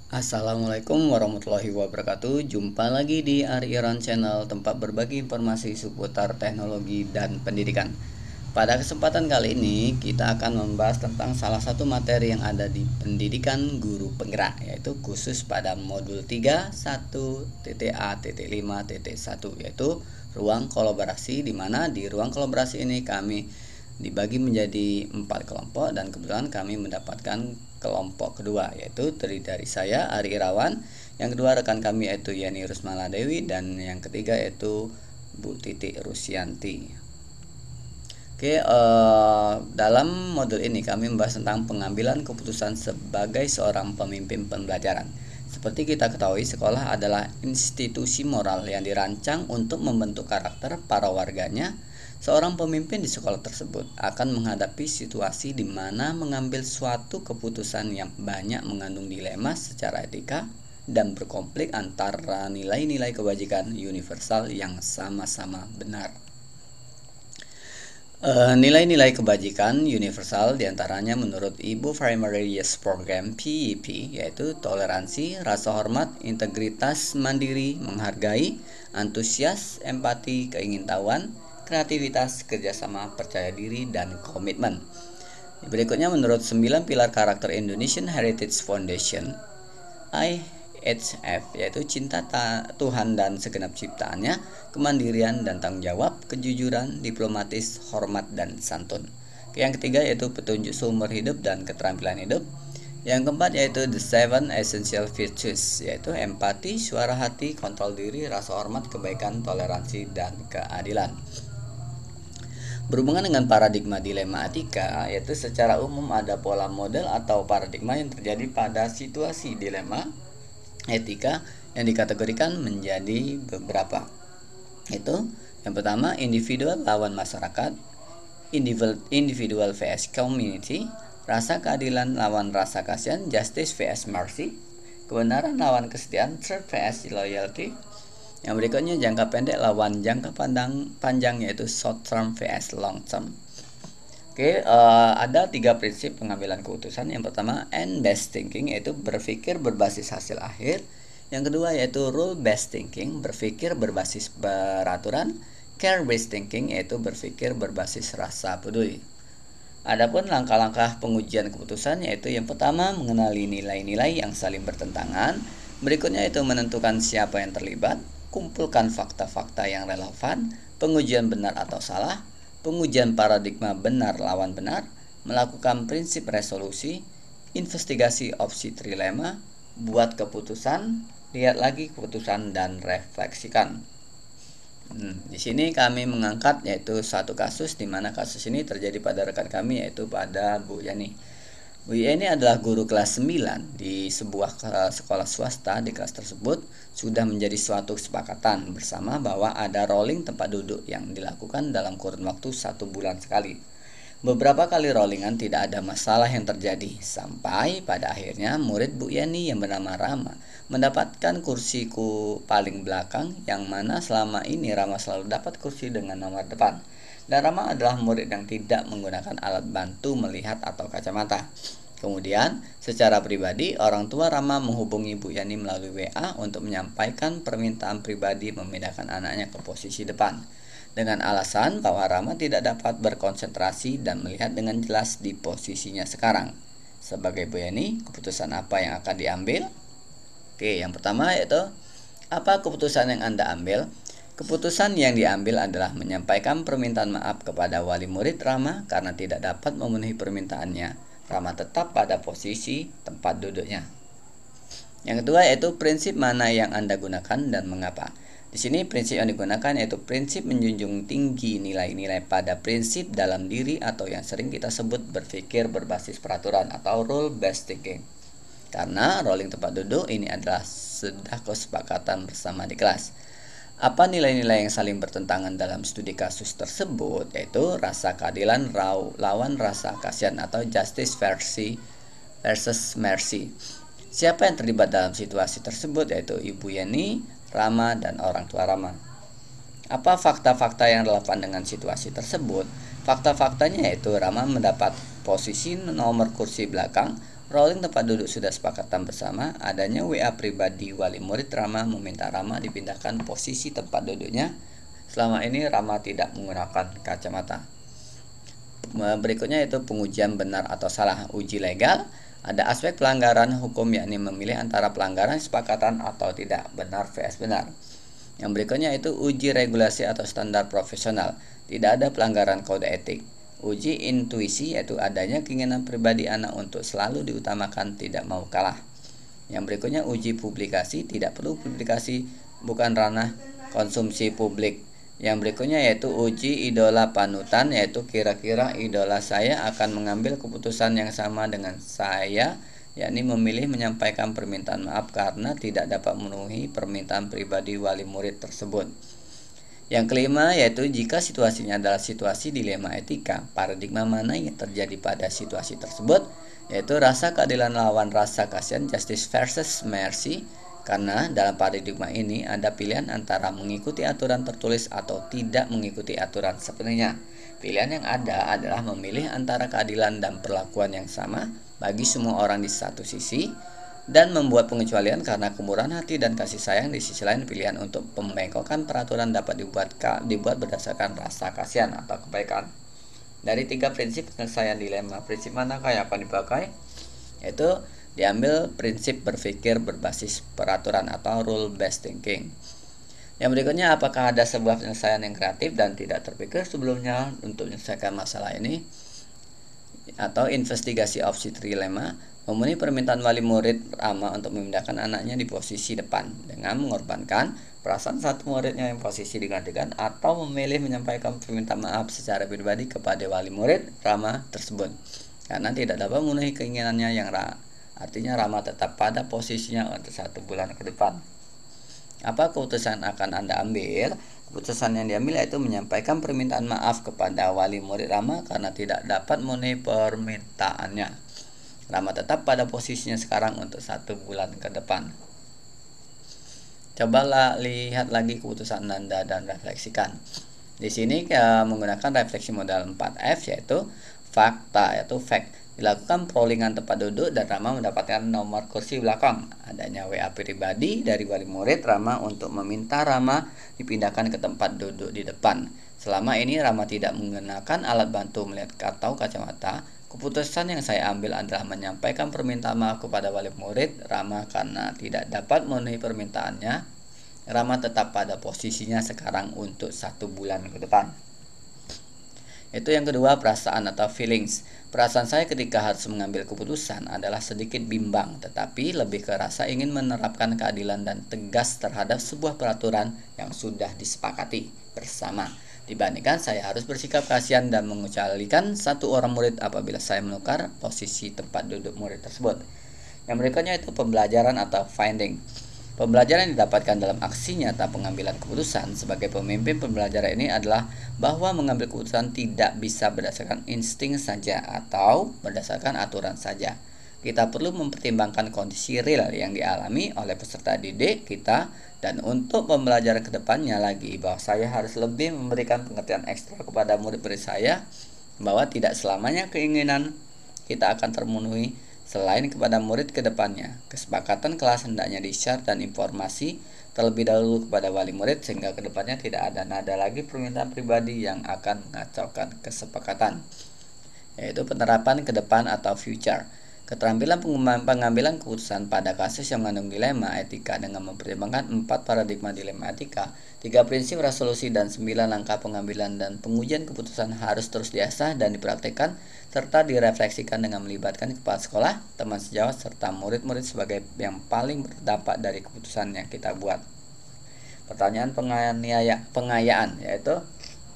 Assalamualaikum warahmatullahi wabarakatuh. Jumpa lagi di Ari Iran Channel, tempat berbagi informasi seputar teknologi dan pendidikan. Pada kesempatan kali ini kita akan membahas tentang salah satu materi yang ada di pendidikan guru penggerak, yaitu khusus pada modul 3.1.A.5.1, yaitu ruang kolaborasi, di mana di ruang kolaborasi ini kami dibagi menjadi 4 kelompok, dan kebetulan kami mendapatkan kelompok kedua, yaitu terdiri dari saya, Ari Irawan, yang kedua rekan kami yaitu Yeni Rusmala Dewi, dan yang ketiga yaitu Bu Titi Rusyanti. Dalam modul ini kami membahas tentang pengambilan keputusan sebagai seorang pemimpin pembelajaran. Seperti kita ketahui, sekolah adalah institusi moral yang dirancang untuk membentuk karakter para warganya. Seorang pemimpin di sekolah tersebut akan menghadapi situasi di mana mengambil suatu keputusan yang banyak mengandung dilema secara etika dan berkonflik antara nilai-nilai kebajikan universal yang sama-sama benar. Nilai-nilai kebajikan universal diantaranya menurut Ibu Primary Yes Program PEP, yaitu toleransi, rasa hormat, integritas, mandiri, menghargai, antusias, empati, keingintahuan, kreativitas, kerjasama, percaya diri, dan komitmen. Berikutnya menurut 9 pilar karakter Indonesian Heritage Foundation IHF, yaitu cinta Tuhan dan segenap ciptaannya, kemandirian dan tanggung jawab, kejujuran, diplomatis, hormat, dan santun. Yang ketiga yaitu petunjuk seumur hidup dan keterampilan hidup. Yang keempat yaitu the 7 essential virtues, yaitu empati, suara hati, kontrol diri, rasa hormat, kebaikan, toleransi, dan keadilan. Berhubungan dengan paradigma dilema etika, yaitu secara umum ada pola model atau paradigma yang terjadi pada situasi dilema etika yang dikategorikan menjadi beberapa. Itu yang pertama, individual lawan masyarakat, individual vs community, rasa keadilan lawan rasa kasihan, justice vs mercy, kebenaran lawan kesetiaan, truth vs loyalty. Yang berikutnya jangka pendek lawan jangka panjang, yaitu short term vs long term. Ada 3 prinsip pengambilan keputusan. Yang pertama, end based thinking, yaitu berpikir berbasis hasil akhir. Yang kedua yaitu rule based thinking, berpikir berbasis peraturan. Care based thinking, yaitu berpikir berbasis rasa peduli. Adapun langkah-langkah pengujian keputusan, yaitu yang pertama mengenali nilai-nilai yang saling bertentangan. Berikutnya itu menentukan siapa yang terlibat, kumpulkan fakta-fakta yang relevan, pengujian benar atau salah, pengujian paradigma benar lawan benar, melakukan prinsip resolusi, investigasi opsi trilema, buat keputusan, lihat lagi keputusan, dan refleksikan. Di sini kami mengangkat yaitu satu kasus, di mana kasus ini terjadi pada rekan kami, yaitu pada Bu Yani. Bu Yani adalah guru kelas 9 di sebuah sekolah swasta. Di kelas tersebut sudah menjadi suatu kesepakatan bersama bahwa ada rolling tempat duduk yang dilakukan dalam kurun waktu 1 bulan sekali. Beberapa kali rollingan tidak ada masalah yang terjadi, sampai pada akhirnya murid Bu Yani yang bernama Rama mendapatkan kursiku paling belakang, yang mana selama ini Rama selalu dapat kursi dengan nomor depan. Dan Rama adalah murid yang tidak menggunakan alat bantu melihat atau kacamata. Kemudian, secara pribadi, orang tua Rama menghubungi Bu Yani melalui WA untuk menyampaikan permintaan pribadi memindahkan anaknya ke posisi depan, dengan alasan bahwa Rama tidak dapat berkonsentrasi dan melihat dengan jelas di posisinya sekarang. Sebagai Bu Yani, keputusan apa yang akan diambil? Yang pertama yaitu, apa keputusan yang Anda ambil? Keputusan yang diambil adalah menyampaikan permintaan maaf kepada wali murid Rama karena tidak dapat memenuhi permintaannya. Rama tetap pada posisi tempat duduknya. Yang kedua yaitu prinsip mana yang Anda gunakan dan mengapa. Di sini prinsip yang digunakan yaitu prinsip menjunjung tinggi nilai-nilai pada prinsip dalam diri, atau yang sering kita sebut berpikir berbasis peraturan atau rule based thinking. Karena rolling tempat duduk ini adalah sudah kesepakatan bersama di kelas. Apa nilai-nilai yang saling bertentangan dalam studi kasus tersebut? Yaitu rasa keadilan lawan rasa kasihan atau justice versus mercy. Siapa yang terlibat dalam situasi tersebut? Yaitu Ibu Yani, Rama, dan orang tua Rama. Apa fakta-fakta yang relevan dengan situasi tersebut? Fakta-faktanya yaitu Rama mendapat posisi nomor kursi belakang Rolling tempat duduk sudah sepakatan bersama. Adanya WA pribadi wali murid Rama meminta Rama dipindahkan posisi tempat duduknya. Selama ini Rama tidak menggunakan kacamata. Berikutnya yaitu pengujian benar atau salah. Uji legal. Ada aspek pelanggaran hukum, yakni memilih antara pelanggaran kesepakatan atau tidak, benar vs benar. Yang berikutnya itu uji regulasi atau standar profesional. Tidak ada pelanggaran kode etik. Uji intuisi, yaitu adanya keinginan pribadi anak untuk selalu diutamakan, tidak mau kalah. Yang berikutnya uji publikasi, tidak perlu publikasi, bukan ranah konsumsi publik. Yang berikutnya yaitu uji idola panutan, yaitu kira-kira idola saya akan mengambil keputusan yang sama dengan saya, yakni memilih menyampaikan permintaan maaf karena tidak dapat memenuhi permintaan pribadi wali murid tersebut. Yang kelima yaitu jika situasinya adalah situasi dilema etika, paradigma mana yang terjadi pada situasi tersebut, yaitu rasa keadilan lawan rasa kasihan, justice versus mercy, karena dalam paradigma ini ada pilihan antara mengikuti aturan tertulis atau tidak mengikuti aturan sepenuhnya. Pilihan yang ada adalah memilih antara keadilan dan perlakuan yang sama bagi semua orang di satu sisi, dan membuat pengecualian karena kemurahan hati dan kasih sayang di sisi lain. Pilihan untuk pembengkokan peraturan dapat dibuat berdasarkan rasa kasihan atau kebaikan. Dari 3 prinsip penyelesaian dilema, prinsip manakah yang akan dipakai? Yaitu diambil prinsip berpikir berbasis peraturan atau rule based thinking. Yang berikutnya, apakah ada sebuah penyelesaian yang kreatif dan tidak terpikir sebelumnya untuk menyelesaikan masalah ini? Atau investigasi opsi trilema, memenuhi permintaan wali murid Rama untuk memindahkan anaknya di posisi depan dengan mengorbankan perasaan satu muridnya yang posisi digantikan, atau memilih menyampaikan permintaan maaf secara pribadi kepada wali murid Rama tersebut karena tidak dapat memenuhi keinginannya, yang artinya Rama tetap pada posisinya untuk 1 bulan ke depan. Apa keputusan akan Anda ambil? Keputusan yang diambil yaitu menyampaikan permintaan maaf kepada wali murid Rama karena tidak dapat memenuhi permintaannya. Rama tetap pada posisinya sekarang untuk 1 bulan ke depan. Cobalah lihat lagi keputusan Anda dan refleksikan. Di sini menggunakan refleksi modal 4F, yaitu fakta, yaitu fact. Dilakukan perolehan tempat duduk dan Rama mendapatkan nomor kursi belakang. Adanya WA pribadi dari wali murid Rama untuk meminta Rama dipindahkan ke tempat duduk di depan. Selama ini Rama tidak menggunakan alat bantu melihat atau kacamata. Keputusan yang saya ambil adalah menyampaikan permintaan maaf kepada wali murid Rama karena tidak dapat memenuhi permintaannya. Rama tetap pada posisinya sekarang untuk 1 bulan ke depan. Itu yang kedua, perasaan atau feelings. Perasaan saya ketika harus mengambil keputusan adalah sedikit bimbang, tetapi lebih ke rasa ingin menerapkan keadilan dan tegas terhadap sebuah peraturan yang sudah disepakati bersama, dibandingkan saya harus bersikap kasihan dan mengecualikan 1 orang murid apabila saya menukar posisi tempat duduk murid tersebut. Yang berikutnya itu pembelajaran atau finding. Pembelajaran yang didapatkan dalam aksi nyata pengambilan keputusan sebagai pemimpin pembelajaran ini adalah bahwa mengambil keputusan tidak bisa berdasarkan insting saja atau berdasarkan aturan saja. Kita perlu mempertimbangkan kondisi real yang dialami oleh peserta didik kita, dan untuk pembelajaran kedepannya lagi bahwa saya harus lebih memberikan pengertian ekstra kepada murid-murid saya bahwa tidak selamanya keinginan kita akan termenuhi selain kepada murid ke depannya. Kesepakatan kelas hendaknya di-share dan informasi terlebih dahulu kepada wali murid sehingga ke depannya tidak ada nada lagi permintaan pribadi yang akan mengacaukan kesepakatan. Yaitu penerapan ke depan atau future. Keterampilan pengambilan keputusan pada kasus yang mengandung dilema etika dengan mempertimbangkan 4 paradigma dilema etika, 3 prinsip resolusi dan 9 langkah pengambilan dan pengujian keputusan harus terus diasah dan dipraktikkan serta direfleksikan dengan melibatkan kepala sekolah, teman sejawat, serta murid-murid sebagai yang paling berdampak dari keputusan yang kita buat. Pertanyaan pengayaan yaitu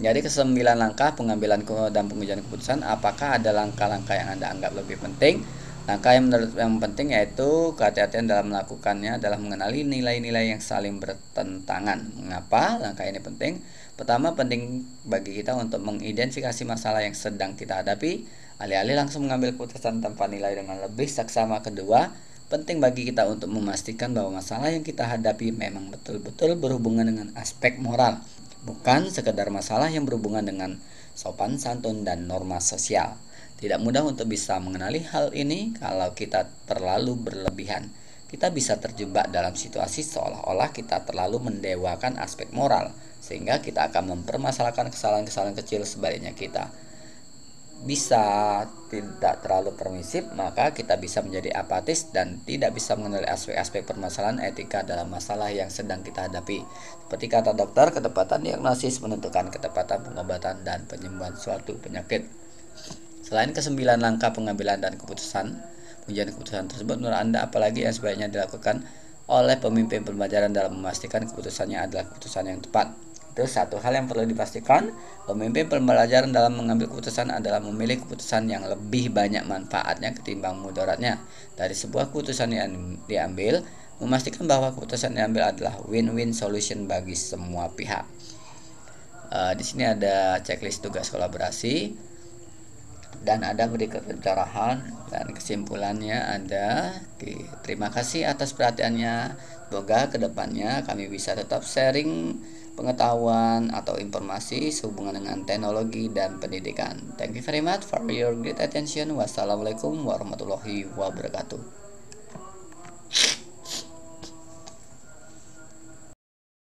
jadi ke-9 langkah pengambilan dan pengujian keputusan, apakah ada langkah-langkah yang Anda anggap lebih penting? Langkah yang penting yaitu kehati-hatian dalam melakukannya adalah mengenali nilai-nilai yang saling bertentangan. Mengapa langkah ini penting? Pertama, penting bagi kita untuk mengidentifikasi masalah yang sedang kita hadapi, alih-alih langsung mengambil keputusan tanpa nilai dengan lebih saksama. Kedua, penting bagi kita untuk memastikan bahwa masalah yang kita hadapi memang betul-betul berhubungan dengan aspek moral, bukan sekedar masalah yang berhubungan dengan sopan santun dan norma sosial. Tidak mudah untuk bisa mengenali hal ini kalau kita terlalu berlebihan. Kita bisa terjebak dalam situasi seolah-olah kita terlalu mendewakan aspek moral, sehingga kita akan mempermasalahkan kesalahan-kesalahan kecil. Sebaliknya, kita bisa tidak terlalu permisif, maka kita bisa menjadi apatis dan tidak bisa mengenali aspek-aspek permasalahan etika dalam masalah yang sedang kita hadapi. Seperti kata dokter, ketepatan diagnosis menentukan ketepatan pengobatan dan penyembuhan suatu penyakit. Selain ke-9 langkah pengambilan dan pengujian keputusan tersebut, menurut Anda apalagi yang sebaiknya dilakukan oleh pemimpin pembelajaran dalam memastikan keputusannya adalah keputusan yang tepat? Itu satu hal yang perlu dipastikan. Pemimpin pembelajaran dalam mengambil keputusan adalah memilih keputusan yang lebih banyak manfaatnya ketimbang mudaratnya dari sebuah keputusan yang diambil, memastikan bahwa keputusan yang diambil adalah win-win solution bagi semua pihak. Di sini ada checklist tugas kolaborasi dan ada berikut pencerahan dan kesimpulannya ada. Terima kasih atas perhatiannya. Semoga kedepannya kami bisa tetap sharing pengetahuan atau informasi sehubungan dengan teknologi dan pendidikan. Thank you very much for your great attention. Wassalamualaikum warahmatullahi wabarakatuh.